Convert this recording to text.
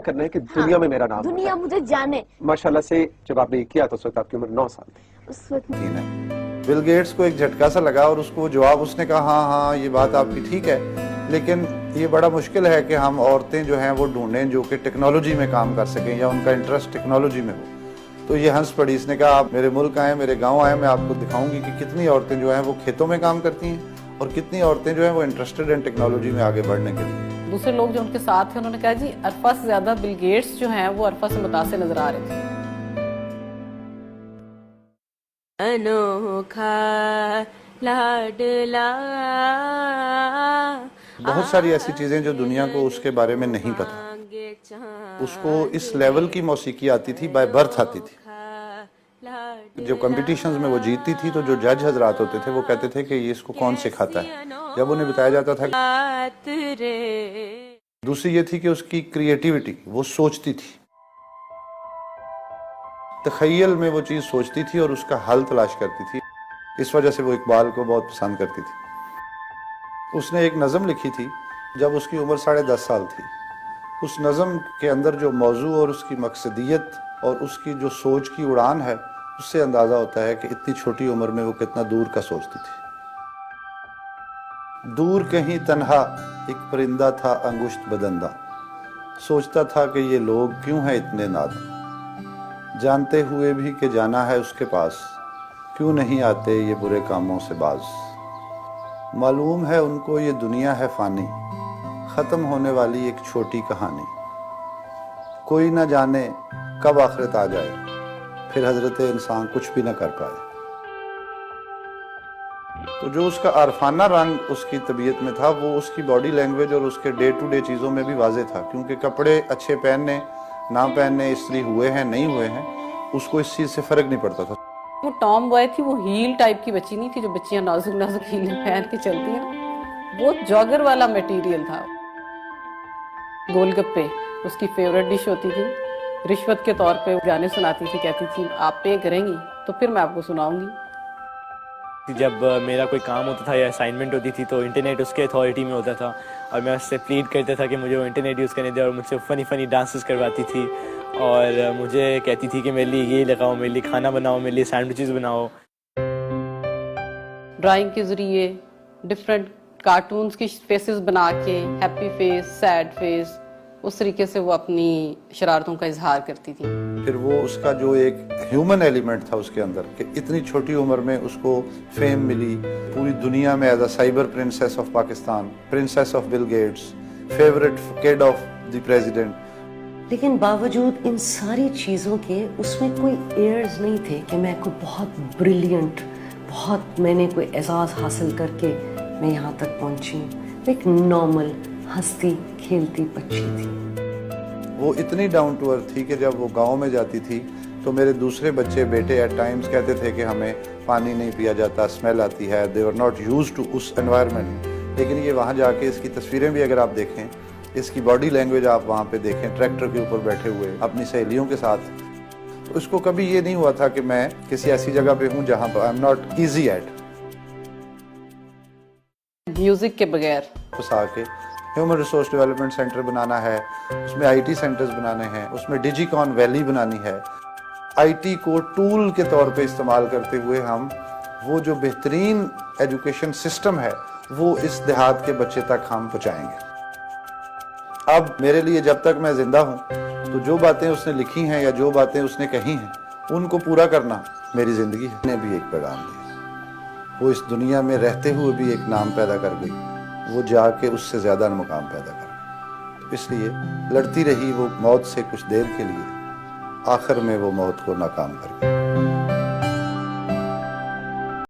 کرنا ہے کہ دنیا میں میرا نام دنیا مجھے جانے. ماشاءاللہ سے جب آپ نے کیا تو اس وقت آپ کی عمر 9 سال تھی. اس وقت بل گیٹس کو ایک جھٹکا سا لگا اور اس کو جواب اس نے کہا ہاں یہ بات آپ کی ٹھیک ہے، لیکن یہ بڑا مشکل ہے کہ ہم عورتیں جو ہیں وہ ڈھونڈیں جو کہ ٹیکنالوجی میں کام کر سکیں یا ان کا انٹرسٹ ٹیکنالوجی میں ہو. تو یہ ہنس پڑی، اس نے کہا آپ میرے ملک آئیں، میرے گاؤں آئیں، میں آپ کو دکھاؤں گی کہ کتنی عورتیں جو ہیں وہ کھیتوں میں کام کرتی ہیں اور کتنی عورتیں جو ہیں وہ انٹرسٹڈ ہیں ٹیکنالوجی میں آگے بڑھنے کے لیے. دوسرے لوگ جو ان کے ساتھ تھے انہوں نے کہا جی عرفہ سے زیادہ بل گیٹس جو ہیں وہ عرفہ سے متاثر نظر آ رہے تھے. انوکھا لاڈلا. بہت ساری ایسی چیزیں جو دنیا کو اس کے بارے میں نہیں پتہ. اس کو اس لیول کی موسیقی آتی تھی، بائی برتھ آتی تھی. جو کمپٹیشنز میں وہ جیتتی تھی تو جو جج حضرات ہوتے تھے وہ کہتے تھے کہ یہ اس کو کون سکھاتا ہے. جب انہیں بتایا جاتا تھا. دوسری یہ تھی کہ اس کی کریٹیوٹی، وہ سوچتی تھی، تخیل میں وہ چیز سوچتی تھی اور اس کا حل تلاش کرتی تھی. اس وجہ سے وہ اقبال کو بہت پسند کرتی تھی. اس نے ایک نظم لکھی تھی جب اس کی عمر 10.5 سال تھی. اس نظم کے اندر جو موضوع اور اس کی مقصدیت اور اس کی جو سوچ کی اڑان ہے اس سے اندازہ ہوتا ہے کہ اتنی چھوٹی عمر میں وہ کتنا دور کا سوچتی تھی. دور کہیں تنہا ایک پرندہ تھا انگشت بدندہ، سوچتا تھا کہ یہ لوگ کیوں ہیں اتنے ناداں، جانتے ہوئے بھی کہ جانا ہے اس کے پاس، کیوں نہیں آتے یہ برے کاموں سے باز. معلوم ہے ان کو یہ دنیا ہے فانی، ختم ہونے والی ایک چھوٹی کہانی. کوئی نہ جانے کب آخرت آ جائے، پھر حضرت انسان کچھ بھی نہ کر پائے. تو جو اس کا عارفانہ رنگ اس کی طبیعت میں تھا وہ اس کی باڈی لینگویج اور اس کے ڈے ٹو ڈے چیزوں میں بھی واضح تھا. کیونکہ کپڑے اچھے پہننے نہ پہننے، استری ہوئے ہیں نہیں ہوئے ہیں، اس کو اس چیز سے فرق نہیں پڑتا تھا. وہ ٹام بوائے تھی، وہ ہیل ٹائپ کی بچی نہیں تھی جو بچیاں نازک نازک ہیل پہن کے چلتی ہیں. وہ جاگر والا میٹیریل تھا. گول گپے اس کی فیوریٹ ڈش ہوتی تھی. رشوت کے طور پہ گانے سناتی تھی، کہتی تھی آپ پے کریں گی تو پھر میں آپ کو سناؤں گی. جب میرا کوئی کام ہوتا تھا یا اسائنمنٹ ہوتی تھی تو انٹرنیٹ اس کے اتھارٹی میں ہوتا تھا اور میں اس سے پلیڈ کرتا تھا کہ مجھے وہ انٹرنیٹ یوز کرنے دے، اور مجھ سے فنی ڈانسز کرواتی تھی اور مجھے کہتی تھی کہ میرے لیے یہ لگاؤ، میرے لیے کھانا بناؤ، میرے لیے سینڈوچز بناؤ. ڈرائنگ کے ذریعے ڈفرینٹ کارٹونز کی فیسز بنا کے، ہیپی فیس، سیڈ فیس، اس طریقے سے وہ اپنی شرارتوں کا اظہار کرتی تھی. پھر وہ اس کا جو ایک ہیومن ایلیمنٹ تھا اس کے اندر کہ اتنی چھوٹی عمر میں اس کو فیم ملی پوری دنیا میں as a cyber princess of Pakistan, princess of Bill Gates, favourite kid of the president. لیکن باوجود ان ساری چیزوں کے اس میں کوئی ایئرز نہیں تھے کہ میں کوئی بہت بریلینٹ، بہت میں نے کوئی اعزاز حاصل کر کے میں یہاں تک پہنچی ہوں. ایک نارمل ہنستی کھیلتی بچی تھی. وہ اتنی ڈاؤن ٹو ارتھ تھی کہ جب وہ گاؤں میں جاتی تھی تو میرے دوسرے بچے بیٹے ایٹ ٹائمز کہتے تھے کہ ہمیں پانی نہیں پیا جاتا، اسمیل آتی ہے، they are not used to اس انوائرمنٹ. لیکن یہ وہاں جا کے اس کی تصویریں بھی اگر آپ دیکھیں، اس کی باڈی لینگویج آپ وہاں پہ دیکھیں، ٹریکٹر کے اوپر بیٹھے ہوئے اپنی سہیلیوں کے ساتھ، تو اس کو کبھی یہ نہیں ہوا تھا کہ میں کسی ایسی جگہ پہ ہوں جہاں پر I am not easy at. Music کے بغیر پھنسا کے ہیومن ریسورس ڈیولپمنٹ سینٹر بنانا ہے، اس میں آئی ٹی سینٹرز بنانے ہیں، اس میں ڈیجی کون ویلی بنانی ہے. آئی ٹی کو ٹول کے طور پہ استعمال کرتے ہوئے ہم وہ جو بہترین ایجوکیشن سسٹم ہے وہ اس دیہات کے بچے تک ہم پہنچائیں گے. اب میرے لیے جب تک میں زندہ ہوں تو جو باتیں اس نے لکھی ہیں یا جو باتیں اس نے کہی ہیں ان کو پورا کرنا میری زندگی ہے. نے بھی ایک پیغام دیا، وہ اس دنیا میں رہتے ہوئے بھی ایک نام پیدا کر گئی، وہ جا کے اس سے زیادہ مقام پیدا کر گئی. تو اس لیے لڑتی رہی وہ موت سے کچھ دیر کے لیے، آخر میں وہ موت کو ناکام کر گئی.